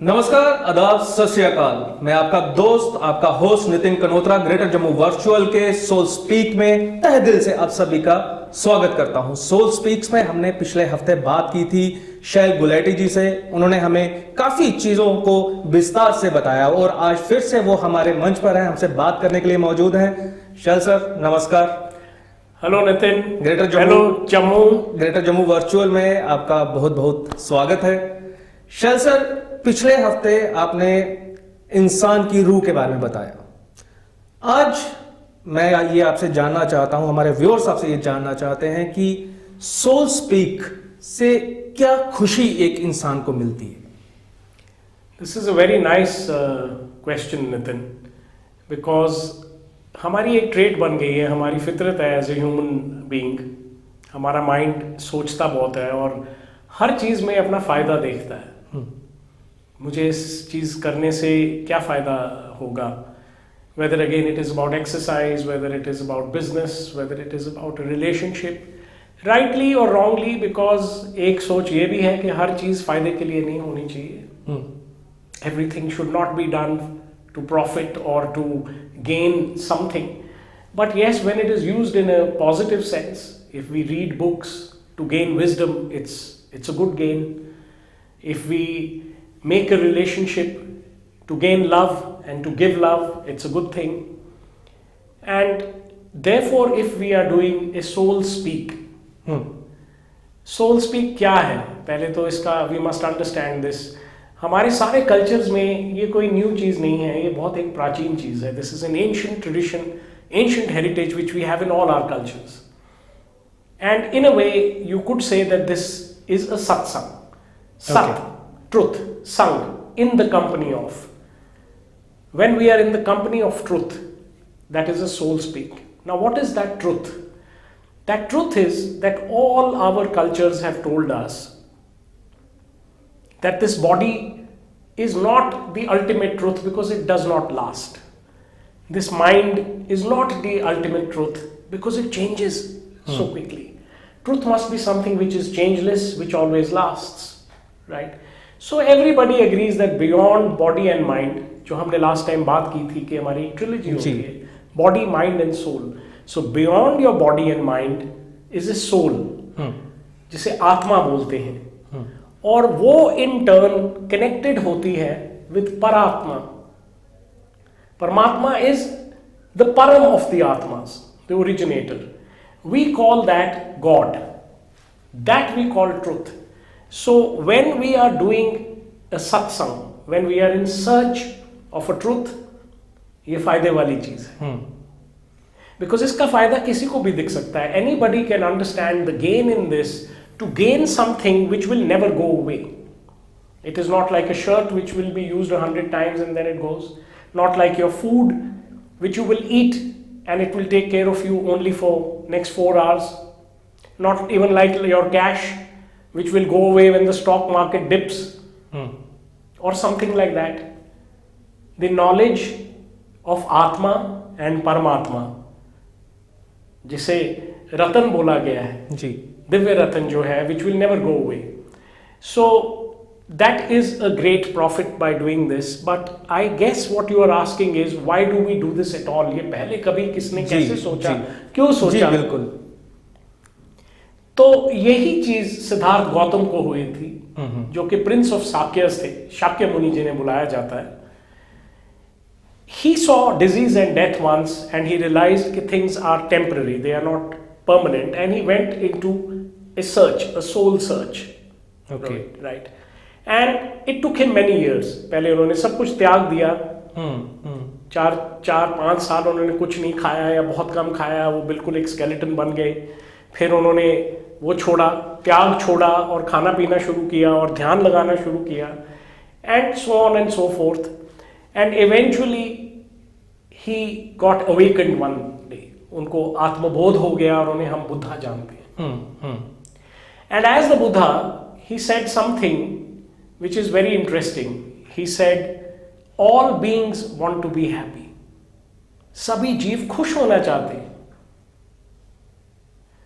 नमस्कार, आदाब, सत श्री अकाल। मैं आपका दोस्त, आपका host Nitin Kanotra greater Jammu virtual के सोल स्पीक में तहे दिल से आप सभी का स्वागत करता हूं। सोल स्पीक्स में हमने पिछले हफ्ते बात की थी शैल गुलेटी जी से। उन्होंने हमें काफी चीजों को विस्तार से बताया और आज फिर से वो हमारे मंच पर हैं, हमसे बात करने के लिए मौजूद हैं। शैल सर, नमस्कार। Hello Nitin. Greater Jammu virtual में आपका बहुत बहुत स्वागत है। शैल सर, पिछले हफ्ते आपने इंसान की रूह के बारे में बताया। आज मैं ये आपसे जानना चाहता हूं, हमारे व्यूअर्स आपसे ये जानना चाहते हैं कि सोल स्पीक से क्या खुशी एक इंसान को मिलती है। This is a very nice question Nitin, because हमारी एक ट्रेट बन गई है, हमारी फितरत है एज ए ह्यूमन बीइंग। हमारा माइंड सोचता बहुत है और हर चीज़ में अपना फ़ायदा देखता है। मुझे इस चीज़ करने से क्या फ़ायदा होगा, whether again it is about exercise, whether it is about business, whether it is about relationship, rightly और रॉन्गली, बिकॉज एक सोच ये भी है कि हर चीज़ फ़ायदे के लिए नहीं होनी चाहिए। Everything should not be done to profit or to gain something, but yes, when it is used in a positive sense, if we read books to gain wisdom, it's a good gain. If we make a relationship to gain love and to give love, it's a good thing. And therefore, if we are doing a soul speak, soul speak क्या है, पहले तो इसका we must understand this. हमारे सारे cultures में ये कोई न्यू चीज़ नहीं है, ये बहुत एक प्राचीन चीज़ है। This is an ancient tradition, ancient heritage which we have in all our cultures, and in a way you could say that this is a satsang, sat, truth, sang in the company of, when we are in the company of truth, that is a soul speak. Now what is that truth? That truth is that all our cultures have told us that this body is not the ultimate truth because it does not last. This mind is not the ultimate truth because it changes so quickly. Truth must be something which is changeless, which always lasts, right? So everybody agrees that beyond body and mind, जो हमने last time बात की थी कि हमारी trilogy होती है, body, mind and soul. So beyond your body and mind is a soul, जिसे आत्मा बोलते हैं, और वो इन टर्न कनेक्टेड होती है विद परात्मा। परमात्मा इज द परम ऑफ द आत्मास, the originator. We call that God, that we call truth. So when we are doing a satsang, when we are in search of a truth, ये फायदे वाली चीज है, बिकॉज इसका फायदा किसी को भी दिख सकता है। Anybody can understand the gain in this, to gain something which will never go away. It is not like a shirt which will be used 100 times and then it goes. Not like your food which you will eat and it will take care of you only for next 4 hours. Not even like your cash which will go away when the stock market dips or something like that. The knowledge of Atma and Paramatma, जिसे रतन बोला गया है जी, दिव्य रतन जो है, which will never go away. So that is a great profit by doing this. But I guess what you are asking is why do we do this at all? ये पहले कभी किसने कैसे सोचा, क्यों सोचा? बिल्कुल। तो यही चीज सिद्धार्थ गौतम को हुई थी, जो कि प्रिंस ऑफ शाक्यस थे, शाक्य मुनि जिन्हें बुलाया जाता है। He saw disease and death once and he realized that things are temporary, they are not permanent, and he went into a search, a soul search. Okay, right. And it took him many years. पहले उन्होंने सब कुछ त्याग दिया, 4-5 साल उन्होंने कुछ नहीं खाया या बहुत कम खाया, वो बिल्कुल एक स्केलेटन बन गए। फिर उन्होंने वो छोड़ा, त्याग छोड़ा और खाना पीना शुरू किया और ध्यान लगाना शुरू किया, and so on and so forth. And eventually he got awakened one day. उनको आत्मबोध हो गया और उन्हें हम बुद्धा जानते हैं। And as the Buddha, he said something which is very interesting. He said, all beings want to be happy. सभी जीव खुश होना चाहते हैं।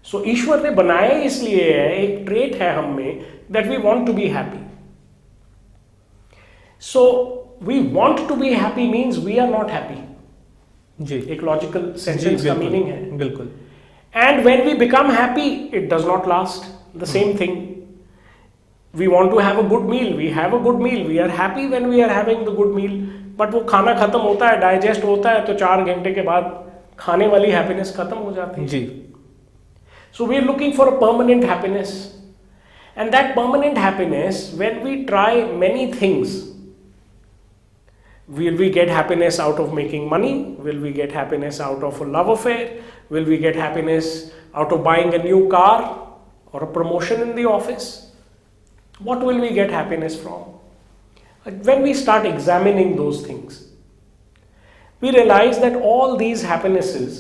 So ईश्वर ने बनाया इसलिए है, एक ट्रेट है हम में, that we want to be happy. So we want to be happy means we are not happy. जी एक लॉजिकल जी सेंटेंस का मीनिंग है. बिल्कुल And when we become happy, it does not last. The same thing. We want to have a good meal. We have a good meal. We are happy when we are having the good meal. But वो खाना खत्म होता है, digest होता है, तो 4 घंटे के बाद खाने वाली हैप्पीनेस खत्म हो जाती है. जी So we are looking for a permanent happiness. And that permanent happiness, when we try many things, will we get happiness out of making money? Will we get happiness out of a love affair? Will we get happiness out of buying a new car or a promotion in the office? What will we get happiness from? When we start examining those things, we realize that all these happinesses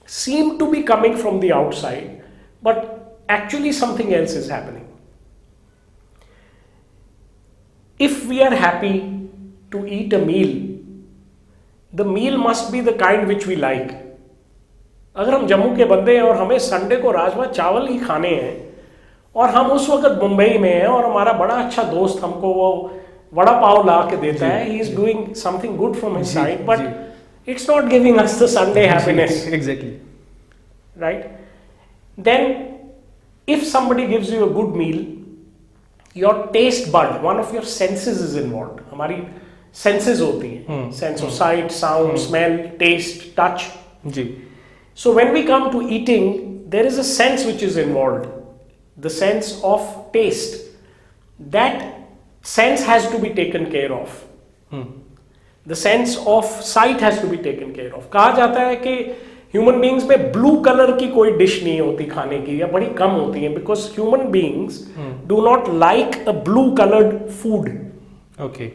seem to be coming from the outside, but actually something else is happening. If we are happy to eat a meal, the meal must be the kind which we like. अगर हम जम्मू के बंदे हैं और हमें Sunday को राजमा चावल ही खाने हैं और हम उस वक्त मुंबई में हैं और हमारा बड़ा अच्छा दोस्त हमको वो वड़ा पाव ला के देता है, he is doing something good from his side, but it's not giving us the Sunday happiness. Exactly. Right? Then if somebody gives you a good meal, your taste bud, one of your senses is involved. हमारी senses होती हैं, sense of sight, sound, smell, taste, touch. Ji So when we come to eating, there is a sense which is involved, the sense of taste. That sense has to be taken care of. The sense of sight has to be taken care of. कहा जाता है कि human beings में blue colour की कोई dish नहीं होती खाने की, या बड़ी कम होती है, because human beings do not like a blue coloured food. Okay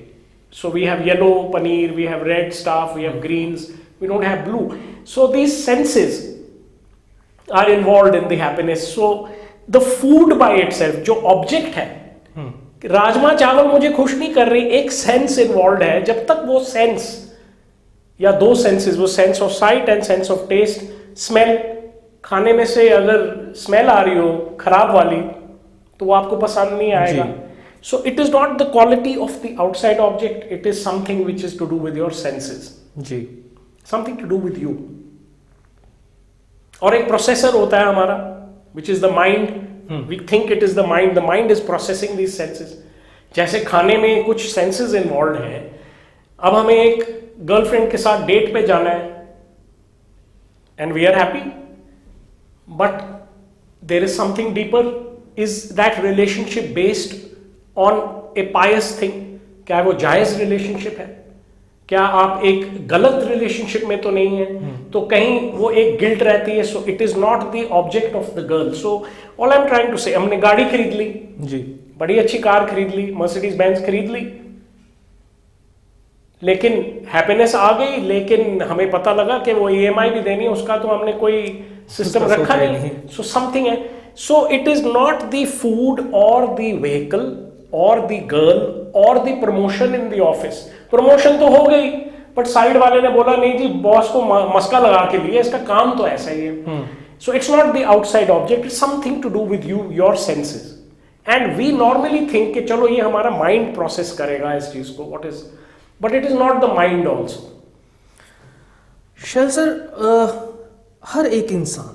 So we have yellow paneer, we have red stuff, we have greens, we don't have blue. So these senses are involved in the happiness. So the food by itself, जो object है, राजमा चावल मुझे खुश नहीं कर रही, एक sense involve है. जब तक वो सेंस या दो सेंसेस, वो sense of sight and sense of taste, smell, खाने में से अगर स्मेल आ रही हो खराब वाली तो वो आपको पसंद नहीं आएगा. So it is not the quality of the outside object, it is something which is to do with your senses. Ji Something to do with you. और एक प्रोसेसर होता है हमारा, which is the mind. We think it is the mind is processing these senses. जैसे खाने में कुछ senses involved हैं. अब हमें एक गर्लफ्रेंड के साथ डेट पे जाना है and we are happy, but there is something deeper. Is that relationship based on a pious thing? क्या वो जायज रिलेशनशिप है? क्या आप एक गलत रिलेशनशिप में तो नहीं है? तो कहीं वो एक गिल्ट रहती है. So it is not the object of the girl. So all I am trying to say, हमने गाड़ी खरीद ली, जी बड़ी अच्छी कार खरीद ली, मर्सिडीज बेंज खरीद ली, लेकिन हैप्पीनेस आ गई, लेकिन हमें पता लगा कि वो EMI भी देनी है, उसका तो हमने कोई सिस्टम रखा नहीं. सो समथिंग है. So it is not the food और द व्हीकल और द गर्ल और the promotion in the office. Promotion तो हो गई, बट साइड वाले ने बोला नहीं जी बॉस को मस्का लगा के लिए, इसका काम तो ऐसा ही है. So it's not the outside object, it's something to do with you, your senses. And we normally think कि चलो ये हमारा माइंड प्रोसेस करेगा इस चीज को, what is, but it is not the mind also. शैल सर, हर एक इंसान,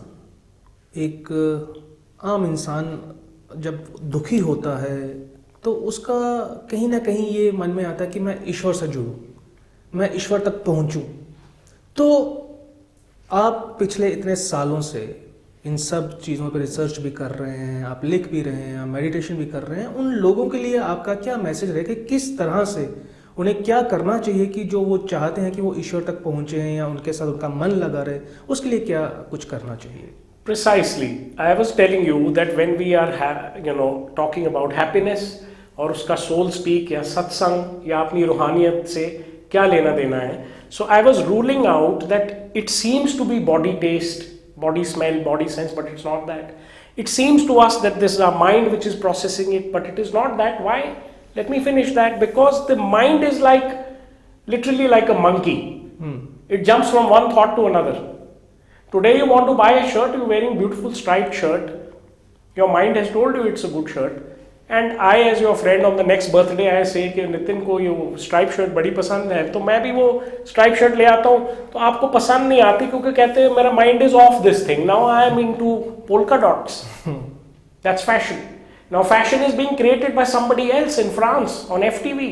एक आम इंसान जब दुखी होता है तो उसका कहीं ना कहीं ये मन में आता है कि मैं ईश्वर से जुड़ूं, मैं ईश्वर तक पहुंचूं. तो आप पिछले इतने सालों से इन सब चीज़ों पर रिसर्च भी कर रहे हैं, आप लिख भी रहे हैं, मेडिटेशन भी कर रहे हैं. उन लोगों के लिए आपका क्या मैसेज रहेगा कि किस तरह से उन्हें क्या करना चाहिए कि जो वो चाहते हैं कि वो ईश्वर तक पहुंचे या उनके साथ उनका मन लगा रहे, उसके लिए क्या कुछ करना चाहिए? Precisely. I was telling you that when we are talking about happiness और उसका soul speak या सत्संग या अपनी रूहानियत से क्या लेना देना है. So I was ruling out that it seems to be body taste, body smell, body sense, but it's not that. It seems to us that this is our mind which is processing it, but it is not that. Why? Let me finish that. Because the mind is literally like a monkey. It jumps from one thought to another. Today you want to buy a shirt, you're wearing beautiful striped shirt. Your mind has told you it's a good shirt. And I as your friend on the next birthday I say कि नितिन को ये stripe shirt बड़ी पसंद है, तो मैं भी वो स्ट्राइप शर्ट ले आता हूँ, तो आपको पसंद नहीं आती क्योंकि कहते हैं मेरा mind is of this thing, now I am into polka dots, that's fashion. Now fashion is being created by somebody else in France on FTV.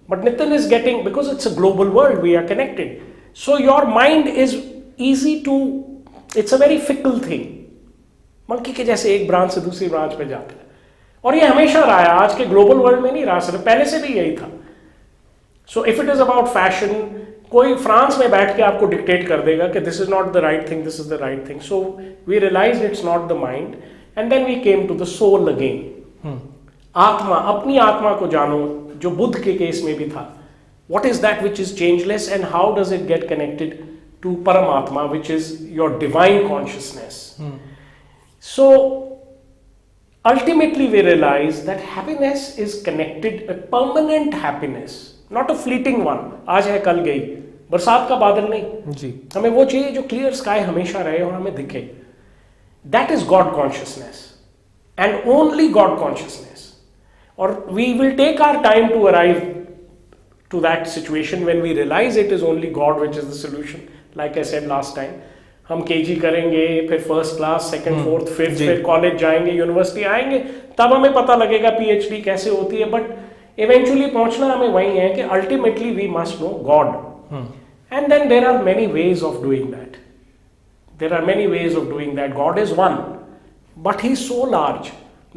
But Nitin is getting, because it's a global world, we are connected. So your mind is easy to, it's a very fickle thing. Monkey के जैसे एक branch से दूसरी branch पे जाता है, और ये हमेशा रहा है, आज के ग्लोबल वर्ल्ड में नहीं रहा, सिर्फ पहले से भी यही था. So if it is about fashion, कोई फ्रांस में बैठ के आपको डिक्टेट कर देगा कि this is not the right thing, this is the right thing. So we realise it's not the mind. And then we came to the soul again. आत्मा, अपनी आत्मा को जानो, जो बुद्ध के केस में भी था. What is that which is changeless and how does it get connected to Paramatma, which is your divine consciousness? So ultimately we realize that happiness is connected, a permanent happiness, not a fleeting one. आज है कल गई, बरसात का बादल नहीं जी. हमें वो चाहिए जो क्लियर स्काई हमेशा रहे और हमें दिखे. That is God consciousness, and only God consciousness. Or we will take our time to arrive to that situation when we realize it is only God which is the solution. Like I said last time, हम KG करेंगे, फिर first class, second, fourth, fifth, फिर college जाएंगे, university आएंगे, तब हमें पता लगेगा PhD कैसे होती है. बट इवेंचुअली पहुंचना हमें वही है कि ultimately we must know God. And then there are many ways of doing that. There are many ways of doing that. God is one, but He's so large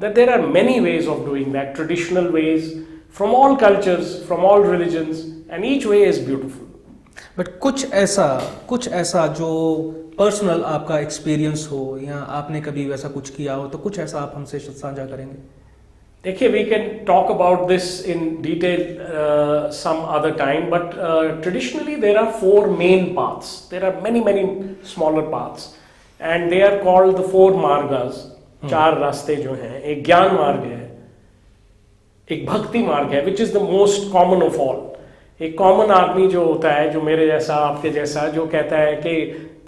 that there are many ways of doing that. Traditional ways from all cultures, from all religions, and each way is beautiful. But कुछ ऐसा जो personal आपका experience हो या आपने कभी वैसा कुछ किया हो, तो कुछ ऐसा आप हमसे साझा करेंगे? देखिए, we can talk about this in detail some other time, but traditionally there are 4 main paths. There are many smaller paths, and they are called the 4 margas. 4 रास्ते जो हैं, एक ज्ञान मार्ग है, एक भक्ति मार्ग है, which is the most common of all. एक कॉमन आदमी जो होता है, जो मेरे जैसा, आपके जैसा, जो कहता है कि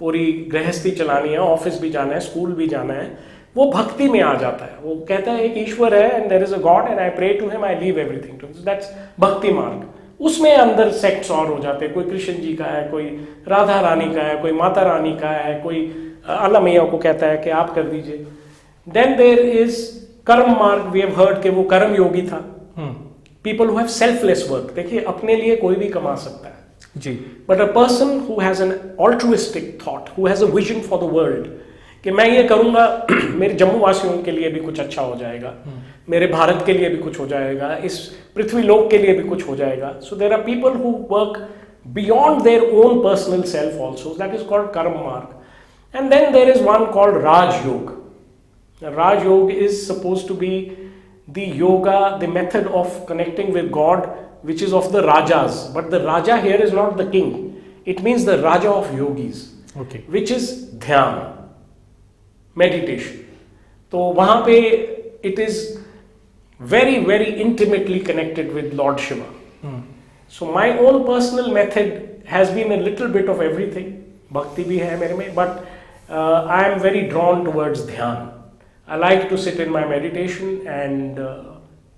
पूरी गृहस्थी चलानी है, ऑफिस भी जाना है, स्कूल भी जाना है, वो भक्ति में आ जाता है. वो कहता है एक ईश्वर है, and there is a God and I pray to him, I leave everything to him. That's bhakti marg. उसमें अंदर सेक्ट्स और हो जाते हैं. कोई कृष्ण जी का है, कोई राधा रानी का है, कोई माता रानी का है, कोई अल्लाह मैया को कहता है कि आप कर दीजिए. देन देयर इज कर्म मार्ग. वी हैव हर्ड कि वो कर्म योगी था. People who have selfless work. देखिए, अपने लिए कोई भी कमा सकता है जी, but a person who has an altruistic thought, who has a vision for the world, कि मैं ये करूंगा, मेरे जम्मू वासियों के लिए भी कुछ अच्छा हो जाएगा, मेरे भारत के लिए भी कुछ हो जाएगा, इस पृथ्वी लोक के लिए भी कुछ हो जाएगा. So there are people who work beyond their own personal self also. That is called karma marg. And then there is one called Raj yoga. Raj yoga is suppose to be the yoga, the method of connecting with God, which is of the rajas, but the raja here is not the king. It means the raja of yogis, okay, which is dhyan, meditation. तो वहाँ पे it is very intimately connected with Lord Shiva. So my own personal method has been a little bit of everything. Bhakti भी है मेरे में, but I am very drawn towards dhyan. I like to sit in my meditation and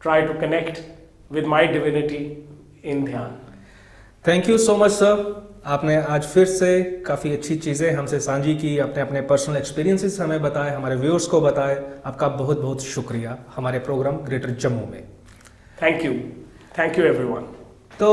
try to connect with my divinity in ध्यान. Thank you so much sir. आपने आज फिर से काफ़ी अच्छी चीज़ें हमसे साझी की, अपने अपने पर्सनल एक्सपीरियंसेस हमें बताए, हमारे व्यूअर्स को बताए. आपका बहुत बहुत शुक्रिया हमारे प्रोग्राम ग्रेटर जम्मू में. Thank you everyone. तो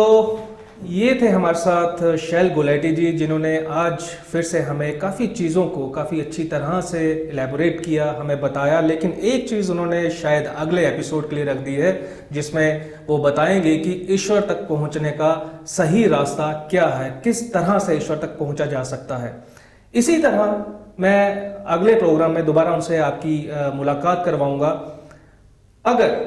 ये थे हमारे साथ शैल गुलेटी जी, जिन्होंने आज फिर से हमें काफ़ी चीज़ों को काफ़ी अच्छी तरह से एलैबोरेट किया, हमें बताया. लेकिन एक चीज़ उन्होंने शायद अगले एपिसोड के लिए रख दी है, जिसमें वो बताएंगे कि ईश्वर तक पहुंचने का सही रास्ता क्या है, किस तरह से ईश्वर तक पहुंचा जा सकता है. इसी तरह मैं अगले प्रोग्राम में दोबारा उनसे आपकी मुलाकात करवाऊंगा. अगर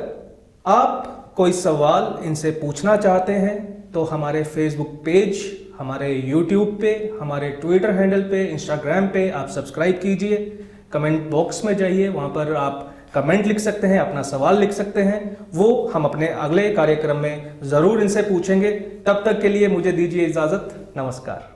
आप कोई सवाल इनसे पूछना चाहते हैं तो हमारे फेसबुक पेज, हमारे यूट्यूब पे, हमारे ट्विटर हैंडल पे, इंस्टाग्राम पे आप सब्सक्राइब कीजिए. कमेंट बॉक्स में जाइए, वहाँ पर आप कमेंट लिख सकते हैं, अपना सवाल लिख सकते हैं. वो हम अपने अगले कार्यक्रम में ज़रूर इनसे पूछेंगे. तब तक के लिए मुझे दीजिए इजाज़त. नमस्कार.